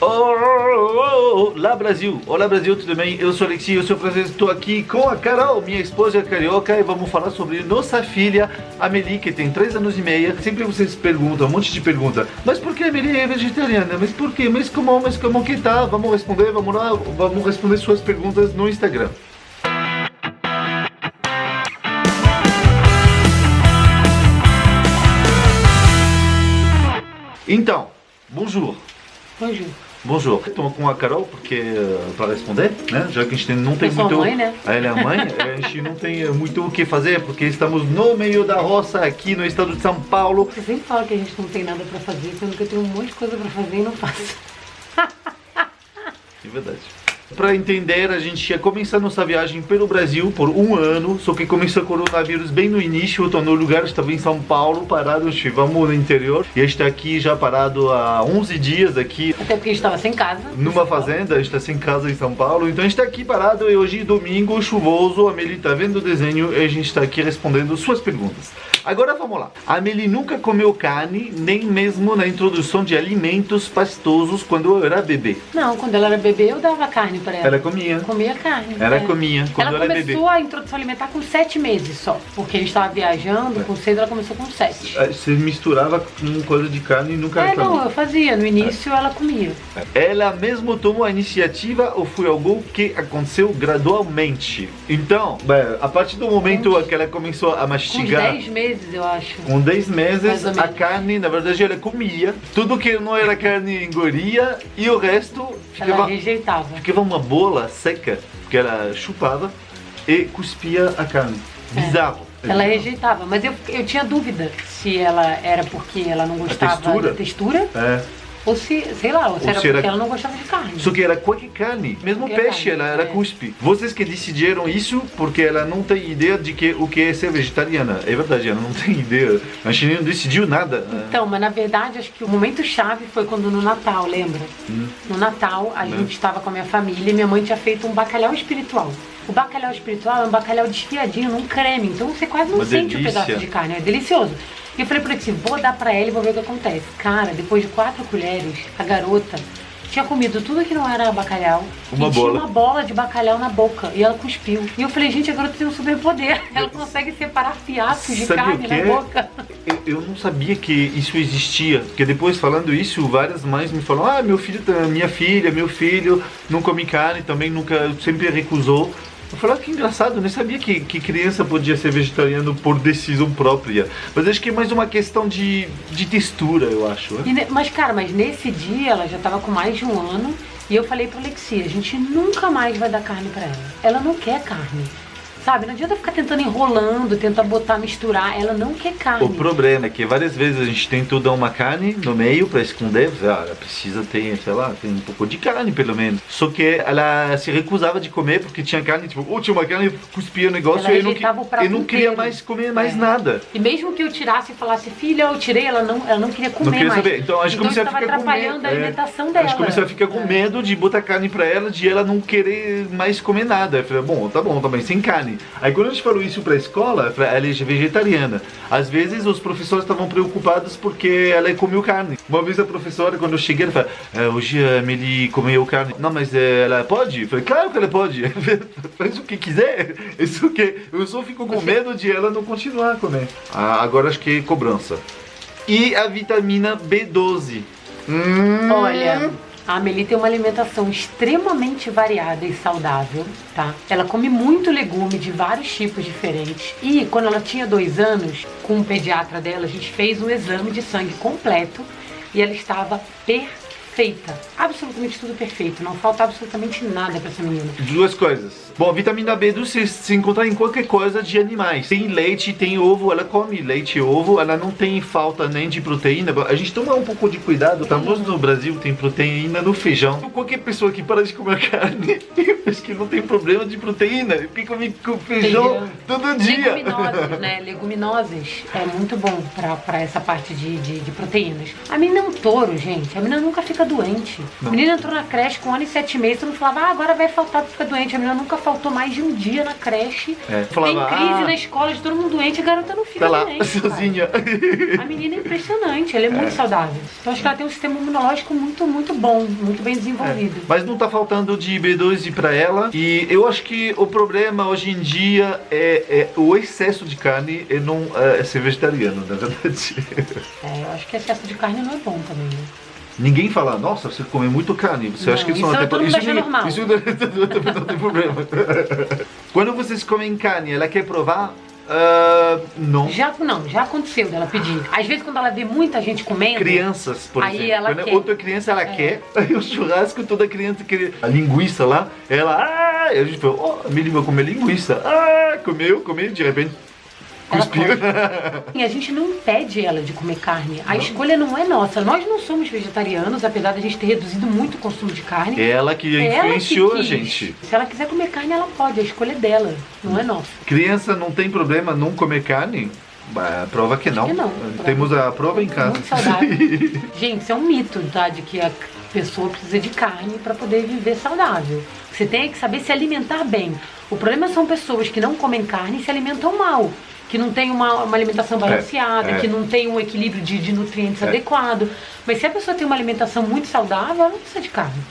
Olá Brasil, olá Brasil, tudo bem? Eu sou Alexi, eu sou francês, estou aqui com a Carol, minha esposa carioca, e vamos falar sobre nossa filha Amélie, que tem 3 anos e meio. Sempre vocês perguntam, um monte de perguntas, mas por que a Amélie é vegetariana? Mas por quê? Mas como que tá? Vamos responder, vamos lá, vamos responder suas perguntas no Instagram. Então, bonjour. Bonjour. Bonjour. Estou com a Carol porque para responder, né? Já que a gente não tem muito. Mãe, né? Ela é a mãe, a gente não tem muito o que fazer porque estamos no meio da roça aqui no estado de São Paulo. Você sempre fala que a gente não tem nada pra fazer, sendo que eu tenho um monte de coisa pra fazer e não faço. É verdade. Para entender, a gente ia começar nossa viagem pelo Brasil por 1 ano, só que começou o coronavírus bem no início. Eu estou no lugar, estava em São Paulo, parado, estivemos no interior, e a gente está aqui já parado há 11 dias aqui. Até porque a gente estava sem casa. Numa fazenda, a gente está sem casa em São Paulo, então a gente está aqui parado e hoje domingo, chuvoso, a Amélie está vendo o desenho e a gente está aqui respondendo suas perguntas. Agora vamos lá. A Amélie nunca comeu carne, nem mesmo na introdução de alimentos pastosos quando eu era bebê. Não, quando ela era bebê eu dava carne pra ela. Ela comia. Comia carne. Ela comia quando ela era bebê. começou a introdução alimentar com 7 meses só. Porque a gente estava viajando, com 6 ela começou com 7. Você misturava com coisa de carne e nunca comia? Não, eu fazia. No início ela comia. Ela mesmo tomou a iniciativa ou foi algo que aconteceu gradualmente? Então, a partir do momento que ela começou a mastigar... Com 10 meses, eu acho. Com 10 meses, a menos. carne, na verdade, ela comia. Tudo que não era carne engolia e o resto Ela rejeitava. ficava uma bola seca, que ela chupava e cuspia a carne. Bizarro. Ela rejeitava, mas eu tinha dúvida se ela era porque ela não gostava da textura. Ou se, sei lá, ou se era porque ela não gostava de carne. Só que era qualquer carne, mesmo Qualquer peixe, carne, ela cuspe. Vocês que decidiram isso porque ela não tem ideia de o que é ser vegetariana. É verdade, ela não tem ideia. A gente não decidiu nada. Então, mas na verdade, acho que o momento chave foi quando no Natal, lembra? No Natal, a gente estava com a minha família e minha mãe tinha feito um bacalhau espiritual. O bacalhau espiritual é um bacalhau desfiadinho num creme, então você quase não sente o pedaço de carne, é delicioso. E eu falei pra ele assim, vou dar pra ela e vou ver o que acontece. Cara, depois de 4 colheres, a garota tinha comido tudo que não era bacalhau tinha uma bola de bacalhau na boca e ela cuspiu. E eu falei, gente, a garota tem um superpoder, ela consegue separar fiapos de carne na boca. Eu não sabia que isso existia, porque depois falando isso, várias mães me falaram, minha filha, meu filho não come carne, também nunca, sempre recusou. Eu falei, que engraçado, eu nem sabia que criança podia ser vegetariano por decisão própria. Mas acho que é mais uma questão de textura, eu acho. Mas nesse dia ela já estava com mais de 1 ano e eu falei pra Alexia, a gente nunca mais vai dar carne pra ela. Ela não quer carne. Sabe, não adianta ficar tentando enrolando, tentar botar, misturar, ela não quer carne. O problema é que várias vezes a gente tentou dar uma carne no meio para esconder, ela precisa ter, sei lá, tem um pouco de carne pelo menos. Só que ela se recusava de comer porque tinha carne, tipo, tinha uma carne, cuspia o negócio e eu não queria mais comer mais nada. E mesmo que eu tirasse e falasse, filha, eu tirei, ela não queria comer. Não queria mais. Saber. Então a gente começou a ficar atrapalhando a alimentação dela. A gente começou a ficar com medo de botar carne para ela, de ela não querer mais comer nada. Eu falei, bom, tá bem, sem carne. Aí quando a gente falou isso para a escola, ela é vegetariana. Às vezes os professores estavam preocupados porque ela comeu carne. Uma vez a professora, quando eu cheguei, ela falou, hoje a Amélie comeu carne. Não, mas ela pode? Eu falei, claro que ela pode. Faz o que quiser. Isso que eu só fico com medo de ela não continuar a comer. Agora acho que é cobrança. E a vitamina B12. Olha, a Amélie tem uma alimentação extremamente variada e saudável, tá? Ela come muito legume de vários tipos diferentes. E quando ela tinha 2 anos, com o pediatra dela, a gente fez um exame de sangue completo e ela estava perfeita. Absolutamente tudo perfeito. Não falta absolutamente nada pra essa menina. 2 coisas. Bom, a vitamina B12 se encontra em qualquer coisa de animais. Tem leite, tem ovo, ela come leite e ovo, ela não tem falta nem de proteína. A gente toma um pouco de cuidado. Estamos no Brasil, tem proteína no feijão. Qualquer pessoa que para de comer carne, acho que não tem problema de proteína. Porque come feijão todo dia. Leguminosas, né? Leguminosas é muito bom pra essa parte de proteínas. A menina é um touro, gente. A menina nunca fica doente. Não. A menina entrou na creche com 1 ano e 7 meses, todo mundo falava, agora vai faltar pra ficar doente. A menina nunca faltou mais de um dia na creche. Falava, tem crise na escola de todo mundo doente, a garota não fica tá lá, doente. sozinha. A menina é impressionante, ela é muito saudável. Então acho que ela tem um sistema imunológico muito, muito bom, muito bem desenvolvido. Mas não tá faltando de B12 pra ela. E eu acho que o problema hoje em dia é o excesso de carne e não ser vegetariano, na verdade. Eu acho que excesso de carne não é bom também, né? Ninguém fala, nossa, você come muito carne. Você Não, acha que isso todo mundo acha normal. Isso não tem problema. Quando vocês comem carne, ela quer provar? Não. Já aconteceu dela pedir. Às vezes quando ela vê muita gente comendo... Crianças, por aí exemplo. ela Quando quer. outra criança, ela quer. Aí o churrasco, toda criança quer. A linguiça lá, ela... E a gente falou, a Mili vai comer linguiça. Comeu, de repente... Ela Cuspiu. E a gente não impede ela de comer carne. A escolha não é nossa. Nós não somos vegetarianos, apesar de a gente ter reduzido muito o consumo de carne. Ela que É ela que influenciou a quis. gente. Se ela quiser comer carne, ela pode. A escolha é dela, não é nossa. Criança não tem problema não comer carne? Prova que não. que não. Temos a prova em casa. Muito saudável. Gente, isso é um mito, tá? De que a pessoa precisa de carne para poder viver saudável. Você tem que saber se alimentar bem. O problema são pessoas que não comem carne e se alimentam mal. Que não tem uma alimentação balanceada, que não tem um equilíbrio de nutrientes adequado. Mas se a pessoa tem uma alimentação muito saudável, ela não precisa de carne.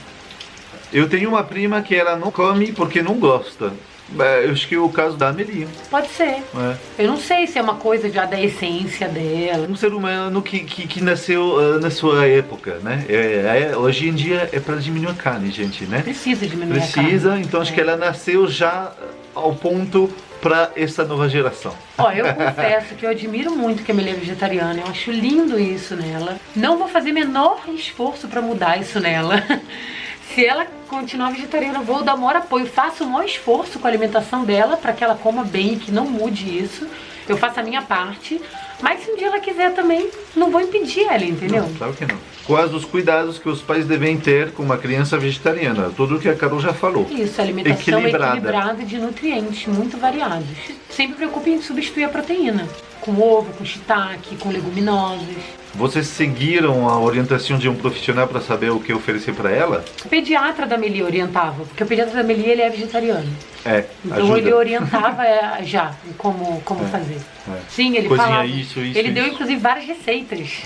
Eu tenho uma prima que ela não come porque não gosta. Eu acho que é o caso da Amelie. Pode ser. Eu não sei se é uma coisa já da essência dela. Um ser humano que nasceu na sua época, né? Hoje em dia é para diminuir a carne, gente, né? Precisa diminuir a Precisa, carne. então acho que ela nasceu já ao ponto para essa nova geração. Ó, eu confesso que eu admiro muito que a Amelie é vegetariana. Eu acho lindo isso nela. Não vou fazer menor esforço para mudar isso nela. Se ela continuar vegetariana, eu vou dar o maior apoio. Faço o maior esforço com a alimentação dela para que ela coma bem e que não mude isso. Eu faço a minha parte. Mas se um dia ela quiser também, não vou impedir ela, entendeu? Não, claro que não. Quais os cuidados que os pais devem ter com uma criança vegetariana? Tudo o que a Carol já falou. Isso, alimentação equilibrada de nutrientes muito variados. Sempre preocupe em substituir a proteína. Com ovo, com shiitake, com leguminosas. Vocês seguiram a orientação de um profissional para saber o que oferecer para ela? O pediatra da Amelie orientava, porque o pediatra da Amelie ele é vegetariano. Então ajuda. ele orientava já como fazer. Sim, ele Cozinha falava. Ele deu inclusive várias receitas.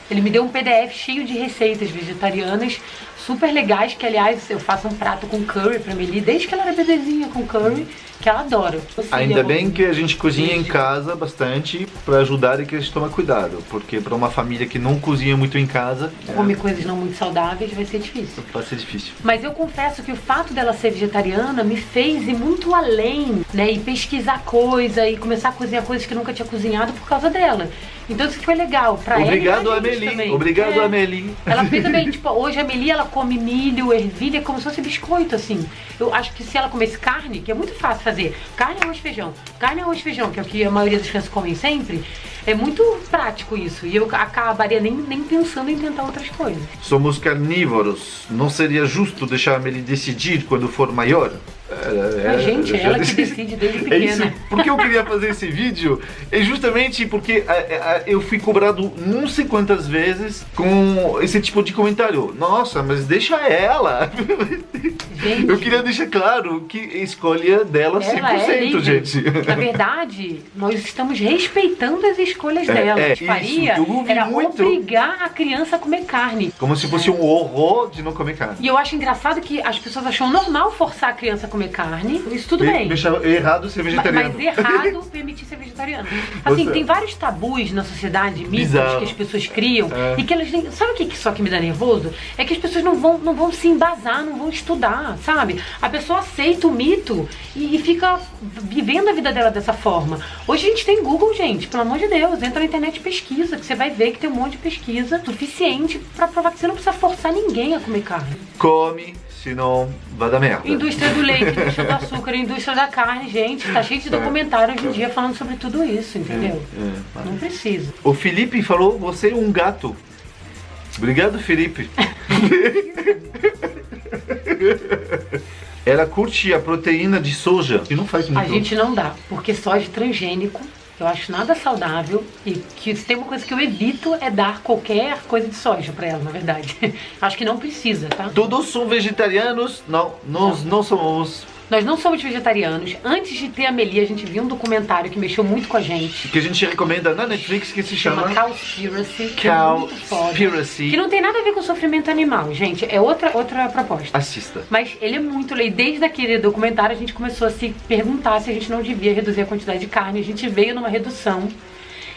Ele me deu um PDF cheio de receitas vegetarianas super legais, que aliás eu faço um prato com curry pra Amelie, desde que ela era bebezinha com curry, que ela adora. Ainda bem que a gente cozinha em casa bastante para ajudar e que a gente toma cuidado, porque para uma família que não cozinha muito em casa, come coisas não muito saudáveis, vai ser difícil. Vai ser difícil. Mas eu confesso que o fato dela ser vegetariana me fez ir muito além, né, e pesquisar coisa e começar a cozinhar coisas que eu nunca tinha cozinhado por causa dela. Então isso foi legal pra ela. Obrigado, Amelie. Obrigado, Amelie. Ela fez também, tipo, hoje a Amelie ela come milho, ervilha, como se fosse biscoito, assim. Eu acho que se ela comesse carne, que é muito fácil fazer, carne, arroz, feijão. Carne, arroz, feijão, que é o que a maioria das crianças comem sempre, é muito prático isso. E eu acabaria nem pensando em tentar outras coisas. Somos carnívoros. Não seria justo deixar a Amelie decidir quando for maior? Gente, ela que decide desde pequena. É isso. Porque eu queria fazer esse vídeo é justamente porque eu fui cobrado não sei quantas vezes com esse tipo de comentário. Nossa, mas deixa ela. Gente, eu queria deixar claro que a escolha dela 100%, gente. Na verdade, nós estamos respeitando as escolhas dela. O que faria era obrigar a criança a comer carne. Como se fosse um horror de não comer carne. E eu acho engraçado que as pessoas acham normal forçar a criança a comer carne. Isso tudo bem. Deixar errado ser vegetariano. Mas errado permitir ser vegetariano. Assim, tem vários tabus na sociedade, mitos que as pessoas criam. E que elas nem... Sabe o que só que me dá nervoso? É que as pessoas não vão se embasar, não vão estudar, sabe? A pessoa aceita o mito e fica vivendo a vida dela dessa forma. Hoje a gente tem Google, gente, pelo amor de Deus. Entra na internet e pesquisa, que você vai ver que tem um monte de pesquisa suficiente pra provar que você não precisa forçar ninguém a comer carne. Come, senão vai dar merda. Indústria do leite, indústria do açúcar, indústria da carne, gente, tá cheio de documentário hoje em dia falando sobre tudo isso, entendeu? Não precisa. O Felipe falou, você é um gato. Obrigado, Felipe. Ela curte a proteína de soja, que não faz muito. A gente não dá, porque soja transgênico Eu acho nada saudável e que se tem uma coisa que eu evito é dar qualquer coisa de soja pra ela, na verdade. Acho que não precisa, tá? Todos são vegetarianos? Não, nós não somos. Nós não somos vegetarianos. Antes de ter a Amelie, a gente viu um documentário que mexeu muito com a gente. Que a gente recomenda na Netflix, que se chama Cowspiracy, que é muito foda. Cowspiracy. Que não tem nada a ver com sofrimento animal, gente. É outra proposta. Assista. Mas ele é muito legal. Desde aquele documentário a gente começou a se perguntar se a gente não devia reduzir a quantidade de carne. A gente veio numa redução.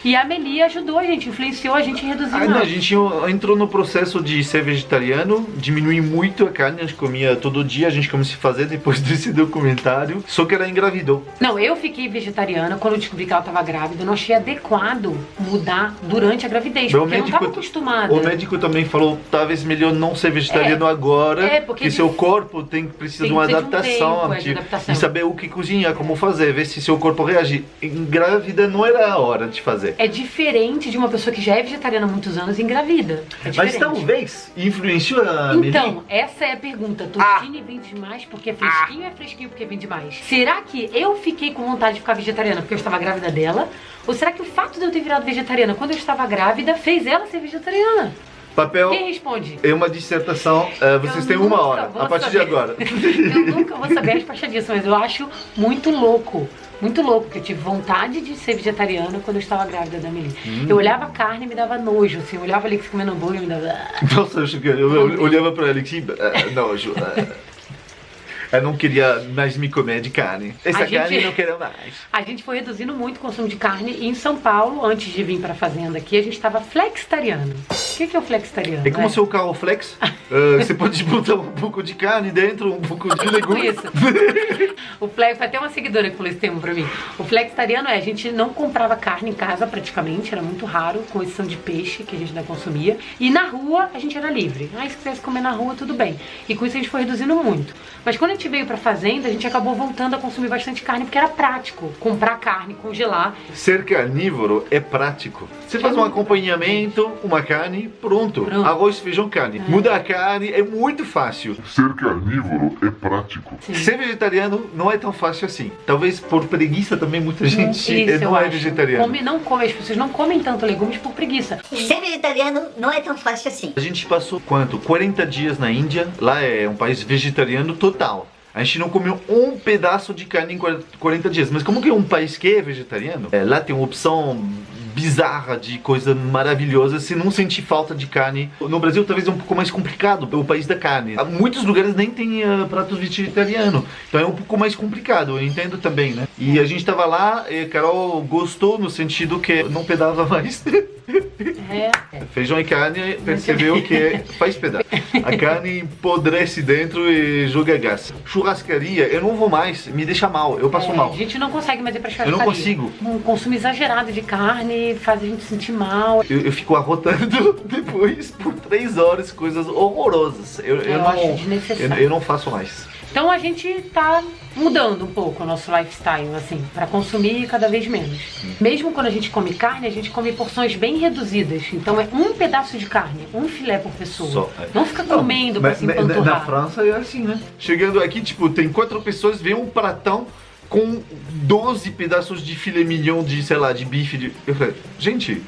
E a Amelie ajudou a gente, influenciou a gente a reduzir mais. Não, a gente entrou no processo de ser vegetariano, diminuir muito a carne, a gente comia todo dia, a gente começou a fazer depois desse documentário, só que ela engravidou. Não, eu fiquei vegetariana quando eu descobri que ela estava grávida, eu não achei adequado mudar durante a gravidez, porque eu não estava acostumada. O médico também falou, talvez melhor não ser vegetariano agora, porque seu corpo precisa de uma adaptação, e saber o que cozinhar, como fazer, ver se seu corpo reage. Grávida não era a hora de fazer. É diferente de uma pessoa que já é vegetariana há muitos anos e engravida. Mas talvez influenciou a Amelie? Então, essa é a pergunta. Tortini vende mais porque é fresquinho ou é fresquinho porque vende mais? Será que eu fiquei com vontade de ficar vegetariana porque eu estava grávida dela? Ou será que o fato de eu ter virado vegetariana quando eu estava grávida fez ela ser vegetariana? Papel. Quem responde? É uma dissertação, vocês têm uma hora, a partir de agora. Eu nunca vou saber a resposta disso, mas eu acho muito louco. Muito louco, porque eu tive vontade de ser vegetariana quando eu estava grávida da Amelie. Eu olhava a carne e me dava nojo, assim. Eu olhava ali comendo hambúrguer e me dava... Nossa, eu olhava pra ela e nojo. Eu não queria mais me comer de carne. Essa carne eu não quero mais. A gente foi reduzindo muito o consumo de carne. E em São Paulo, antes de vir pra fazenda aqui, a gente estava flexitariano. O que é o flexitariano? É como seu carro flex. Você pode botar um pouco de carne dentro, um pouco de legume. Isso. O flex, foi até uma seguidora que falou esse termo pra mim. O flexitariano a gente não comprava carne em casa praticamente, era muito raro, com exceção de peixe, que a gente ainda consumia. E na rua a gente era livre. Se quisesse comer na rua, tudo bem. E com isso a gente foi reduzindo muito. Mas quando a gente veio pra fazenda, a gente acabou voltando a consumir bastante carne, porque era prático comprar carne, congelar. Ser carnívoro é prático. Você faz um acompanhamento, uma carne, pronto. Arroz, feijão, carne. Mudar a carne é muito fácil. Ser carnívoro é prático. Sim. Ser vegetariano não é tão fácil assim. Talvez por preguiça também muita gente não é vegetariano. As pessoas não comem tanto legumes por preguiça. Ser vegetariano não é tão fácil assim. A gente passou quanto? 40 dias na Índia. Lá é um país vegetariano total. A gente não comeu um pedaço de carne em 40 dias. Mas como que é um país que é vegetariano? Lá tem uma opção bizarra de coisa maravilhosa se não sentir falta de carne. No Brasil talvez é um pouco mais complicado, é o país da carne. Muitos lugares nem tem pratos vegetarianos, então é um pouco mais complicado, eu entendo também, né? E a gente tava lá e a Carol gostou no sentido que não pedava mais. Feijão e carne, percebeu que faz pedaço. A carne empodrece dentro e joga gás. Churrascaria, eu não vou mais, me deixa mal, eu passo mal. A gente não consegue mais ir pra churrascaria. Eu não consigo. Um consumo exagerado de carne faz a gente sentir mal. Eu fico arrotando depois por 3 horas, coisas horrorosas. Eu acho desnecessário. Eu não faço mais. Então a gente tá mudando um pouco o nosso lifestyle, assim, pra consumir cada vez menos. Mesmo quando a gente come carne, a gente come porções bem reduzidas. Então é um pedaço de carne, um filé por pessoa. Só, Não fica comendo pra se empanturrar. Na França é assim, né? Chegando aqui, tipo, tem 4 pessoas, vem um pratão com 12 pedaços de filé mignon de, sei lá, de bife. Eu falei, gente...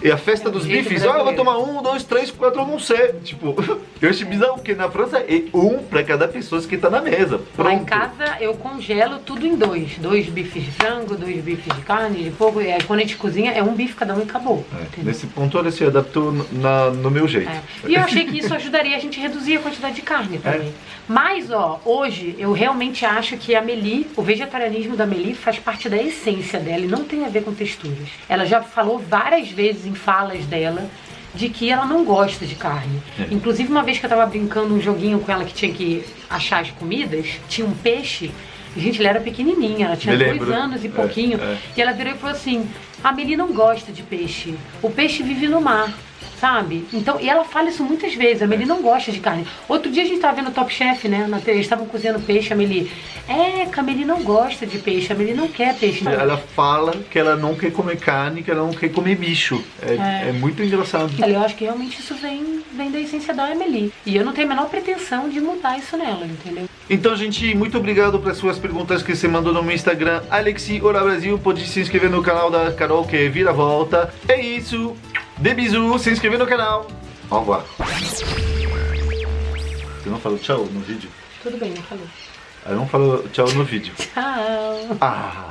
E a festa dos bifes, eu vou tomar 1, 2, 3, 4, eu não sei. Tipo, eu acho bizarro, porque na França é um pra cada pessoa que tá na mesa. Pronto. Lá em casa eu congelo tudo em 2. 2 bifes de frango, 2 bifes de carne, de porco. E aí quando a gente cozinha é um bife cada um e acabou. Nesse ponto ela se adaptou no meu jeito. E eu achei que isso ajudaria a gente a reduzir a quantidade de carne também. Mas, hoje eu realmente acho que a Amelie, o vegetarianismo da Amelie faz parte da essência dela e não tem a ver com texturas. Ela já falou várias vezes em falas dela de que ela não gosta de carne. Inclusive, uma vez que eu tava brincando um joguinho com ela que tinha que achar as comidas, tinha um peixe. Gente, ela era pequenininha, ela tinha 2 anos e pouquinho. E ela virou e falou assim, a Amelie não gosta de peixe. O peixe vive no mar. sabe? Então, e ela fala isso muitas vezes, a Meli não gosta de carne. Outro dia a gente tava vendo o Top Chef, né? Eles estavam cozinhando peixe, a Meli, que a Meli não gosta de peixe, a Meli não quer peixe. Ela fala que ela não quer comer carne, que ela não quer comer bicho. É muito engraçado. Eu acho que realmente isso vem da essência da Emily. E eu não tenho a menor pretensão de mudar isso nela, entendeu? Então, gente, muito obrigado pelas suas perguntas que você mandou no meu Instagram, Alexi Olá Brasil. Pode se inscrever no canal da Carol, que é Vira Volta. É isso. De bisu, se inscrever no canal. Au revoir. Você não falou tchau no vídeo? Tudo bem, não falei. Eu não falo tchau no vídeo. Tchau. Ah.